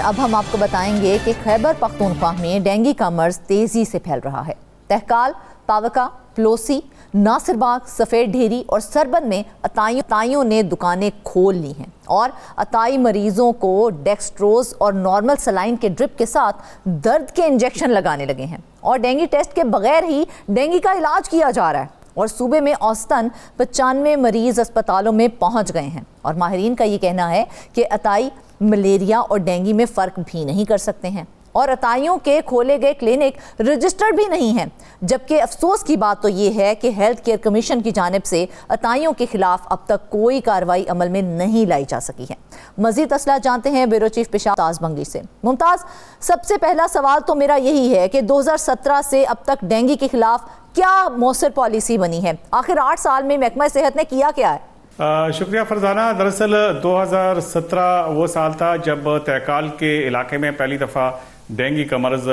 اب ہم آپ کو بتائیں گے کہ خیبر پختونخوا میں ڈینگی کا مرض تیزی سے پھیل رہا ہے۔ تہکال، پاوکا، پلوسی، ناصر باغ، سفید ڈھیری اور سربند میں عطائیوں نے دکانیں کھول لی ہیں اور عطائی مریضوں کو ڈیکسٹروز اور نارمل سلائن کے ڈرپ کے ساتھ درد کے انجیکشن لگانے لگے ہیں اور ڈینگی ٹیسٹ کے بغیر ہی ڈینگی کا علاج کیا جا رہا ہے اور صوبے میں اوسطاً 95 مریض اسپتالوں میں پہنچ گئے ہیں اور ماہرین کا یہ کہنا ہے کہ عطائی ملیریا اور ڈینگی میں فرق بھی نہیں کر سکتے ہیں اور عطائیوں کے کھولے گئے کلینک رجسٹرڈ بھی نہیں ہیں، جبکہ افسوس کی بات تو یہ ہے کہ ہیلتھ کیئر کمیشن کی جانب سے عطائیوں کے خلاف اب تک کوئی کارروائی عمل میں نہیں لائی جا سکی ہے۔ مزید تفصیلات جانتے ہیں بیورو چیف پشاور ممتاز بنگی سے۔ ممتاز، سب سے پہلا سوال تو میرا یہی ہے کہ 2017 سے اب تک ڈینگی کے خلاف کیا مؤثر پالیسی بنی ہے؟ آخر 8 سال میں محکمہ صحت نے کیا کیا ہے؟ شکریہ فرزانہ۔ دراصل 2017 وہ سال تھا جب تہکال کے علاقے میں پہلی دفعہ ڈینگی کا مرض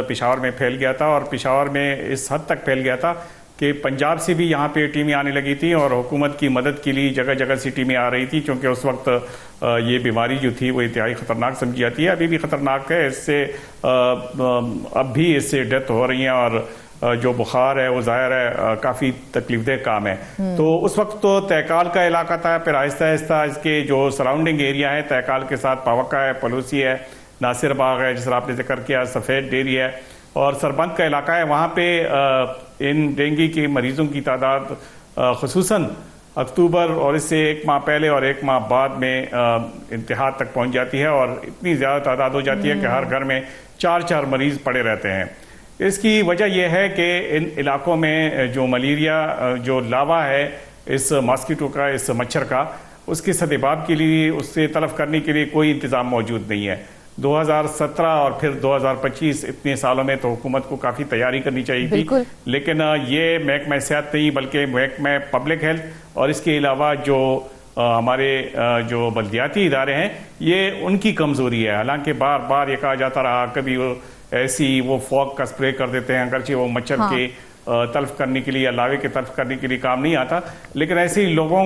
پشاور میں پھیل گیا تھا اور پشاور میں اس حد تک پھیل گیا تھا کہ پنجاب سے بھی یہاں پہ ٹیمیں آنے لگی تھیں اور حکومت کی مدد کے لیے جگہ جگہ سے ٹیمیں آ رہی تھیں، چونکہ اس وقت یہ بیماری جو تھی وہ انتہائی خطرناک سمجھی جاتی ہے، ابھی بھی خطرناک ہے، اس سے اب بھی اس سے ڈیتھ ہو رہی ہیں اور جو بخار ہے وہ ظاہر ہے کافی تکلیف دہ کام ہے۔ تو اس وقت تو تہکال کا علاقہ تھا، پھر آہستہ آہستہ اس کے جو سراؤنڈنگ ایریا ہے، تہکال کے ساتھ پاوکا ہے، پلوسی ہے، ناصر باغ ہے جس طرح آپ نے ذکر کیا، سفید ڈیری ہے اور سربند کا علاقہ ہے، وہاں پہ ان ڈینگی کے مریضوں کی تعداد خصوصاً اکتوبر اور اس سے 1 ماہ پہلے اور 1 ماہ بعد میں انتہا تک پہنچ جاتی ہے اور اتنی زیادہ تعداد ہو جاتی ہے کہ ہر گھر میں 4 مریض پڑے رہتے ہیں۔ اس کی وجہ یہ ہے کہ ان علاقوں میں جو ملیریا جو لاوا ہے اس ماسکیٹو کا، اس مچھر کا، اس کے سدباب کے لیے، اس سے تلف کرنے کے لیے کوئی انتظام موجود نہیں ہے۔ 2017 اور پھر 2025 اتنے سالوں میں تو حکومت کو کافی تیاری کرنی چاہیے تھی، لیکن یہ محکمہ صحت نہیں بلکہ محکمہ پبلک ہیلتھ اور اس کے علاوہ جو ہمارے جو بلدیاتی ادارے ہیں یہ ان کی کمزوری ہے۔ حالانکہ بار بار یہ کہا جاتا رہا، کبھی وہ فوگ کا سپرے کر دیتے ہیں، اگرچہ وہ مچھر کے تلف کرنے کے لیے یا لاوے کے تلف کرنے کے لیے کام نہیں آتا، لیکن ایسے ہی لوگوں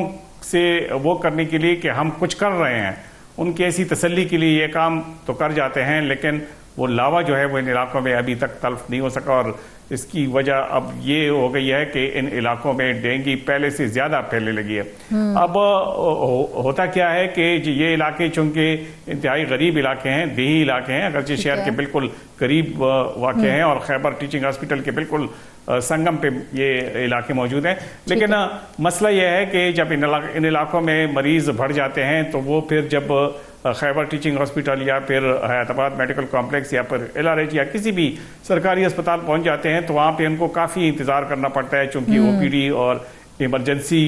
سے وہ کرنے کے لیے کہ ہم کچھ کر رہے ہیں، ان کی ایسی تسلی کے لیے یہ کام تو کر جاتے ہیں، لیکن وہ لاوا جو ہے وہ ان علاقوں میں ابھی تک تلف نہیں ہو سکا اور اس کی وجہ اب یہ ہو گئی ہے کہ ان علاقوں میں ڈینگی پہلے سے زیادہ پھیلنے لگی ہے۔ اب ہوتا کیا ہے کہ یہ علاقے چونکہ انتہائی غریب علاقے ہیں، دیہی علاقے ہیں، اگرچہ شہر کے بالکل قریب واقع ہیں اور خیبر ٹیچنگ ہاسپٹل کے بالکل سنگم پہ یہ علاقے موجود ہیں، لیکن مسئلہ یہ ہے کہ جب ان علاقوں میں مریض بڑھ جاتے ہیں تو وہ پھر جب خیبر ٹیچنگ ہاسپٹل یا پھر حیات آباد میڈیکل کمپلیکس یا پھر LRH یا کسی بھی سرکاری اسپتال پہنچ جاتے ہیں تو وہاں پہ ان کو کافی انتظار کرنا پڑتا ہے، چونکہ OPD اور ایمرجنسی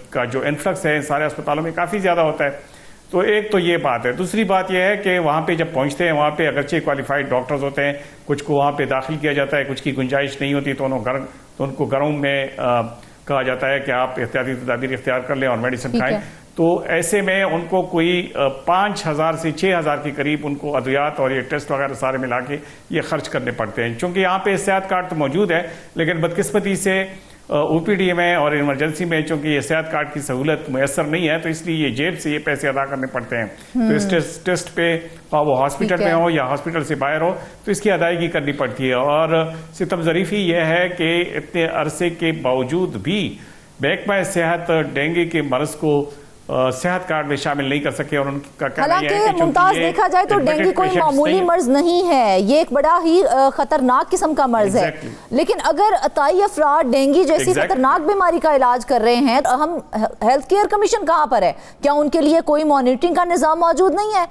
کا جو انفلکس ہے سارے اسپتالوں میں کافی زیادہ ہوتا ہے۔ تو ایک تو یہ بات ہے۔ دوسری بات یہ ہے کہ وہاں پہ جب پہنچتے ہیں وہاں پہ اگرچہ کوالیفائڈ ڈاکٹرز ہوتے ہیں، کچھ کو وہاں پہ داخل کیا جاتا ہے، کچھ کی گنجائش نہیں ہوتی تو ان کو گھروں میں کہا جاتا ہے کہ آپ احتیاطی تدابیر اختیار کر لیں اور میڈیسن کھائیں۔ تو ایسے میں ان کو کوئی 5000 سے 6000 کے قریب ان کو ادویات اور یہ ٹیسٹ وغیرہ سارے ملا کے یہ خرچ کرنے پڑتے ہیں، چونکہ یہاں پہ صحت کارڈ تو موجود ہے لیکن بدقسمتی سے OPD میں اور ایمرجنسی میں چونکہ یہ صحت کارڈ کی سہولت میسر نہیں ہے تو اس لیے یہ جیب سے یہ پیسے ادا کرنے پڑتے ہیں۔ تو اس ٹیسٹ پہ وہ ہاسپٹل میں ہو یا ہاسپٹل سے باہر ہو تو اس کی ادائیگی کرنی پڑتی ہے اور ستم ظریفی یہ ہے کہ اتنے عرصے کے باوجود بھی محکمہ صحت ڈینگی کے مرض کو صحت کارڈ میں شامل نہیں کر سکے اور ان کا کہنا یہ ہے کہ ممتاز دیکھا جائے تو ڈینگی کوئی معمولی مرض نہیں ہے، یہ ایک بڑا ہی خطرناک قسم کا مرض ہے، لیکن اگر عطائی افراد ڈینگی جیسی خطرناک بیماری کا علاج کر رہے ہیں تو ہم ہیلتھ کیئر کمیشن کہاں پر ہے؟ کیا ان کے لیے کوئی مانیٹرنگ کا نظام موجود نہیں ہے؟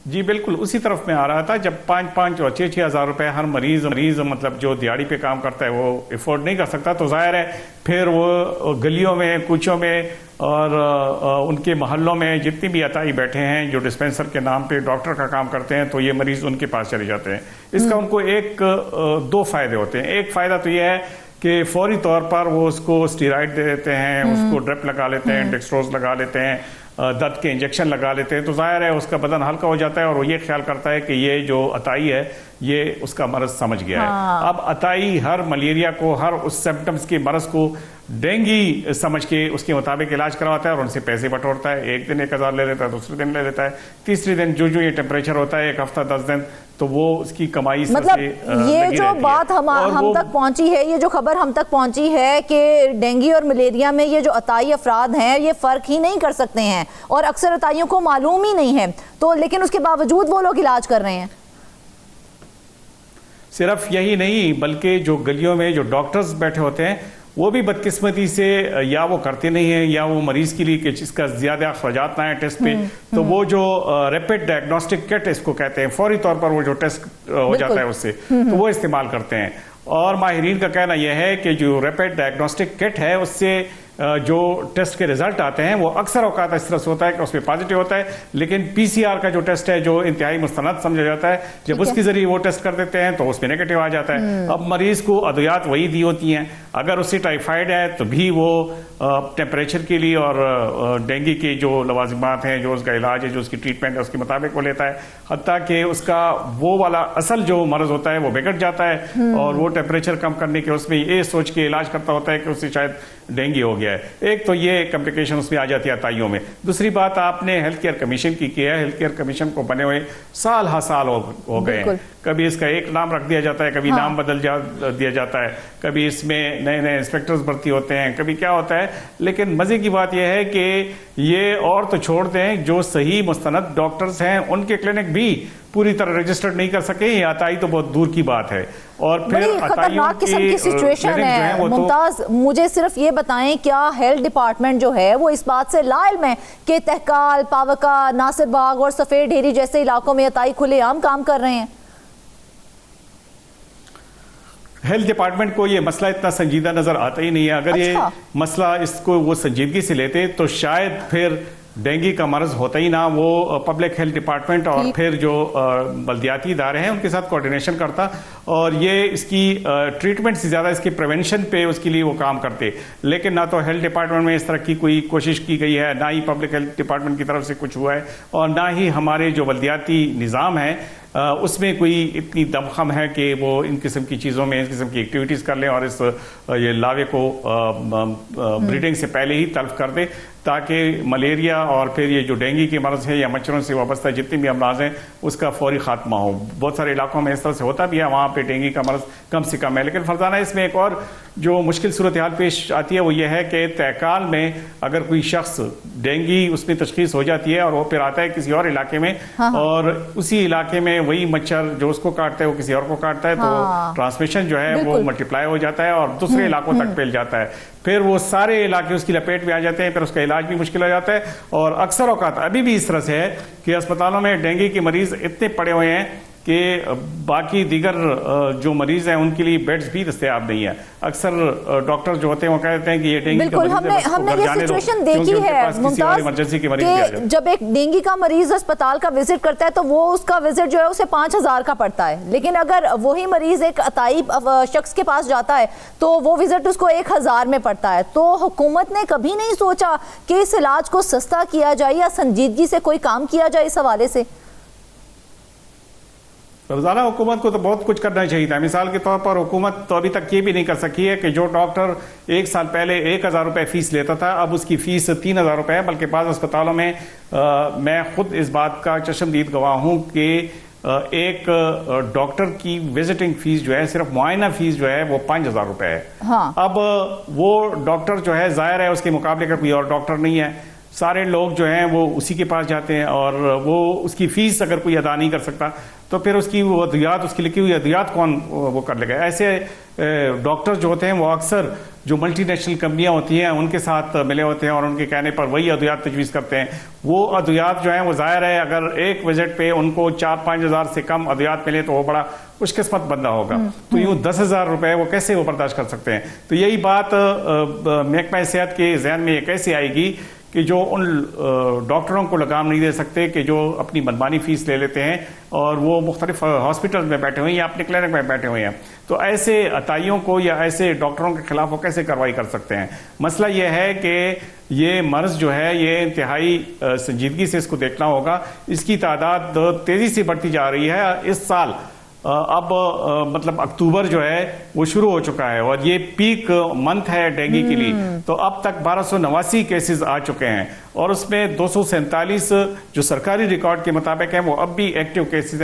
جی بالکل اسی طرف میں آ رہا تھا، جب 5,500 اور 6,000 روپے ہر مریض مطلب جو دیہڑی پہ کام کرتا ہے وہ افورڈ نہیں کر سکتا تو ظاہر ہے پھر وہ گلیوں میں، کوچوں میں اور ان کے محلوں میں جتنی بھی عطائی بیٹھے ہیں جو ڈسپینسر کے نام پہ ڈاکٹر کا کام کرتے ہیں تو یہ مریض ان کے پاس چلے جاتے ہیں۔ اس کا ان کو 2 فائدے ہوتے ہیں۔ ایک فائدہ تو یہ ہے کہ فوری طور پر وہ اس کو اسٹیرائڈ دے دیتے ہیں، اس کو ڈرپ لگا لیتے ہیں، ڈیکسٹروز لگا لیتے ہیں، درد کے انجیکشن لگا لیتے ہیں تو ظاہر ہے اس کا بدن ہلکا ہو جاتا ہے اور وہ یہ خیال کرتا ہے کہ یہ جو عطائی ہے یہ اس کا مرض سمجھ گیا ہے۔ اب عطائی ہر ملیریا کو، ہر اس سمپٹمز کے مرض کو ڈینگی سمجھ کے اس کے مطابق علاج کرواتا ہے اور ان سے پیسے بٹورتا ہے. ایک دن 1000 لے لیتا ہے, دوسرے دن لے لیتا ہے, تیسرے دن جو یہ ٹیمپریچر ہوتا ہے 1 ہفتہ 10 دن, تو وہ اس کی کمائی مطلب یہ جو بات ہم تک پہنچی ہے, یہ جو خبر ہم تک پہنچی ہے کہ ڈینگی اور ملیریا میں یہ جو عطائی افراد ہیں یہ فرق ہی نہیں کر سکتے ہیں اور اکثر عطائیوں کو معلوم ہی نہیں ہے, تو لیکن اس کے باوجود وہ لوگ علاج کر رہے ہیں. صرف یہی نہیں بلکہ جو گلیوں میں جو ڈاکٹرز بیٹھے ہوتے ہیں وہ بھی بدقسمتی سے یا وہ کرتے نہیں ہیں یا وہ مریض کے لیے کہ جس کا زیادہ اخراجات نہ ہے ٹیسٹ پہ, تو وہ جو ریپڈ ڈائگنوسٹک کٹ اس کو کہتے ہیں, فوری طور پر وہ جو ٹیسٹ ہو جاتا ہے اس سے, تو وہ استعمال کرتے ہیں. اور ماہرین کا کہنا یہ ہے کہ جو ریپڈ ڈائگنوسٹک کٹ ہے اس سے جو ٹیسٹ کے رزلٹ آتے ہیں وہ اکثر اوقات اس طرح سے ہوتا ہے کہ اس میں پازیٹیو ہوتا ہے, لیکن پی سی آر کا جو ٹیسٹ ہے جو انتہائی مستند سمجھا جاتا ہے, جب اس کے ذریعے وہ ٹیسٹ کر دیتے ہیں تو اس میں نیگیٹو آ جاتا ہے. اب مریض کو ادویات وہی دی ہوتی ہیں, اگر اسے ٹائیفائڈ ہے تو بھی وہ ٹیمپریچر کے لیے اور ڈینگی کے جو لوازمات ہیں, جو اس کا علاج ہے, جو اس کی ٹریٹمنٹ ہے, اس کے مطابق وہ لیتا ہے, حتیٰ کہ اس کا وہ والا اصل جو مرض ہوتا ہے وہ بگڑ جاتا ہے اور وہ ٹیمپریچر کم کرنے کے اس میں یہ سوچ کے علاج کرتا ہوتا ہے کہ اسے شاید ڈینگی ہو گیا ہے. ایک تو یہ کمپلیکیشن اس میں آ جاتی ہے عطائیوں میں. دوسری بات آپ نے ہیلتھ کیئر کمیشن کی ہے, ہیلتھ کیئر کمیشن کو بنے ہوئے سال ہا سال ہو گئے ہیں. کبھی اس کا ایک نام رکھ دیا جاتا ہے, کبھی نام بدل دیا جاتا ہے, کبھی اس میں نئے نئے انسپیکٹرز بھرتی ہوتے ہیں, کبھی کیا ہوتا ہے. لیکن مزے کی بات یہ ہے کہ یہ اور تو چھوڑ دیں, جو صحیح مستند ڈاکٹرز ہیں ان کے کلینک بھی پوری طرح رجسٹرڈ نہیں کر سکے, یہ عطائی تو بہت دور کی بات ہے. اور پھر خطرناک قسم کی سچویشن ہے. ممتاز, مجھے صرف یہ بتائیں کیا ہیلتھ ڈپارٹمنٹ جو ہے وہ اس بات سے لا علم ہے کہ تہکال, پاوکا, ناصر باغ اور سفید ڈھیری جیسے علاقوں میں عطائی کھلے عام کام کر رہے ہیں؟ ہیلتھ ڈپارٹمنٹ کو یہ مسئلہ اتنا سنجیدہ نظر آتا ہی نہیں ہے. اگر یہ مسئلہ اس کو وہ سنجیدگی سے لیتے تو شاید پھر ڈینگی کا مرض ہوتا ہی نہ. وہ پبلک ہیلتھ ڈپارٹمنٹ اور پھر جو بلدیاتی ادارے ہیں ان کے ساتھ کوارڈینیشن کرتا اور یہ اس کی ٹریٹمنٹ سے زیادہ اس کی پریونشن پہ اس کے لیے وہ کام کرتے. لیکن نہ تو ہیلتھ ڈپارٹمنٹ میں اس طرح کی کوئی کوشش کی گئی ہے, نہ ہی پبلک ہیلتھ ڈپارٹمنٹ کی طرف سے کچھ ہوا ہے, اور نہ ہی ہمارے جو بلدیاتی نظام ہے اس میں کوئی اتنی دمخم ہے کہ وہ ان قسم کی چیزوں میں اس قسم کی ایکٹیویٹیز کر لیں اور اس یہ لاوے کو بریڈنگ سے پہلے ہی تلف کر دے, تاکہ ملیریا اور پھر یہ جو ڈینگی کے مرض ہے یا مچھروں سے وابستہ جتنے بھی امراض ہیں اس کا فوری خاتمہ ہو. بہت سارے علاقوں میں اس طرح سے ہوتا بھی ہے, وہاں پہ ڈینگی کا مرض کم سے کم ہے. لیکن فرزانہ اس میں ایک اور جو مشکل صورتحال پیش آتی ہے وہ یہ ہے کہ تہکال میں اگر کوئی شخص ڈینگی اس میں تشخیص ہو جاتی ہے اور وہ پھر آتا ہے کسی اور علاقے میں اور اسی علاقے میں وہی مچھر جو اس کو کاٹتا ہے وہ کسی اور کو کاٹتا ہے, تو ٹرانسمیشن جو ہے وہ ملٹیپلائی ہو جاتا ہے اور دوسرے علاقوں تک پھیل جاتا ہے. پھر وہ سارے علاقے اس کی لپیٹ میں آ جاتے ہیں, پھر اس کا علاج بھی مشکل ہو جاتا ہے. اور اکثر اوقات ابھی بھی اس طرح سے ہے کہ اسپتالوں میں ڈینگی کے مریض اتنے پڑے ہوئے ہیں کہ باقی دیگر جو مریض ہیں ان کے لیے بیڈز بھی دستیاب نہیں ہے. اکثر ڈاکٹر جو ہوتے ہیں وہ کہتے ہیں کہ یہ ڈینگی کا مریض ہے, ہم نے یہ سچویشن دیکھی ہے ممتاز کہ جب ایک ڈینگی کا مریض اسپتال کا وزٹ کرتا ہے تو وہ اس کا وزٹ جو ہے اسے 5000 کا پڑتا ہے, لیکن اگر وہی مریض ایک عطائی شخص کے پاس جاتا ہے تو وہ وزٹ اس کو 1000 میں پڑتا ہے. تو حکومت نے کبھی نہیں سوچا کہ اس علاج کو سستا کیا جائے یا سنجیدگی سے کوئی کام کیا جائے اس حوالے سے؟ روزانہ حکومت کو تو بہت کچھ کرنا چاہیے تھا. مثال کے طور پر حکومت تو ابھی تک یہ بھی نہیں کر سکی ہے کہ جو ڈاکٹر 1 سال پہلے 1000 روپے فیس لیتا تھا اب اس کی فیس 3000 روپے ہے. بلکہ بعض اسپتالوں میں میں خود اس بات کا چشمدید گواہ ہوں کہ ایک ڈاکٹر کی وزٹنگ فیس جو ہے, صرف معائنہ فیس جو ہے وہ 5000 روپے ہے. اب وہ ڈاکٹر جو ہے ظاہر ہے اس کے مقابلے کا کوئی اور ڈاکٹر نہیں ہے, سارے لوگ جو ہیں وہ اسی کے پاس جاتے ہیں اور وہ اس کی فیس اگر کوئی ادا نہیں کر سکتا تو پھر اس کی وہ ادویات, اس کی لکھی ہوئی ادویات کون وہ کر لے گا. ایسے ڈاکٹر جو ہوتے ہیں وہ اکثر جو ملٹی نیشنل کمپنیاں ہوتی ہیں ان کے ساتھ ملے ہوتے ہیں اور ان کے کہنے پر وہی ادویات تجویز کرتے ہیں. وہ ادویات جو ہیں وہ ظاہر ہے اگر ایک وزٹ پہ ان کو 4-5 ہزار سے کم ادویات ملے تو وہ بڑا خوش قسمت بندہ ہوگا. تو یوں 10,000 روپے وہ کیسے وہ برداشت کر سکتے ہیں؟ تو یہی بات محکمہ صحت کے ذہن میں یہ کیسے آئے گی کہ جو ان ڈاکٹروں کو لگام نہیں دے سکتے کہ جو اپنی منمانی فیس لے لیتے ہیں اور وہ مختلف ہاسپٹل میں بیٹھے ہوئے ہیں یا اپنے کلینک میں بیٹھے ہوئے ہیں, تو ایسے عطائیوں کو یا ایسے ڈاکٹروں کے خلاف وہ کیسے کارروائی کر سکتے ہیں؟ مسئلہ یہ ہے کہ یہ مرض جو ہے یہ انتہائی سنجیدگی سے اس کو دیکھنا ہوگا. اس کی تعداد تیزی سے بڑھتی جا رہی ہے. اس سال اب مطلب اکتوبر جو ہے وہ شروع ہو چکا ہے اور یہ پیک منتھ ہے ڈینگی کے لیے، تو اب تک 1289 کیسز آ چکے ہیں اور اس میں 247 جو سرکاری ریکارڈ کے مطابق ہیں وہ اب بھی ایکٹیو کیسز ہیں۔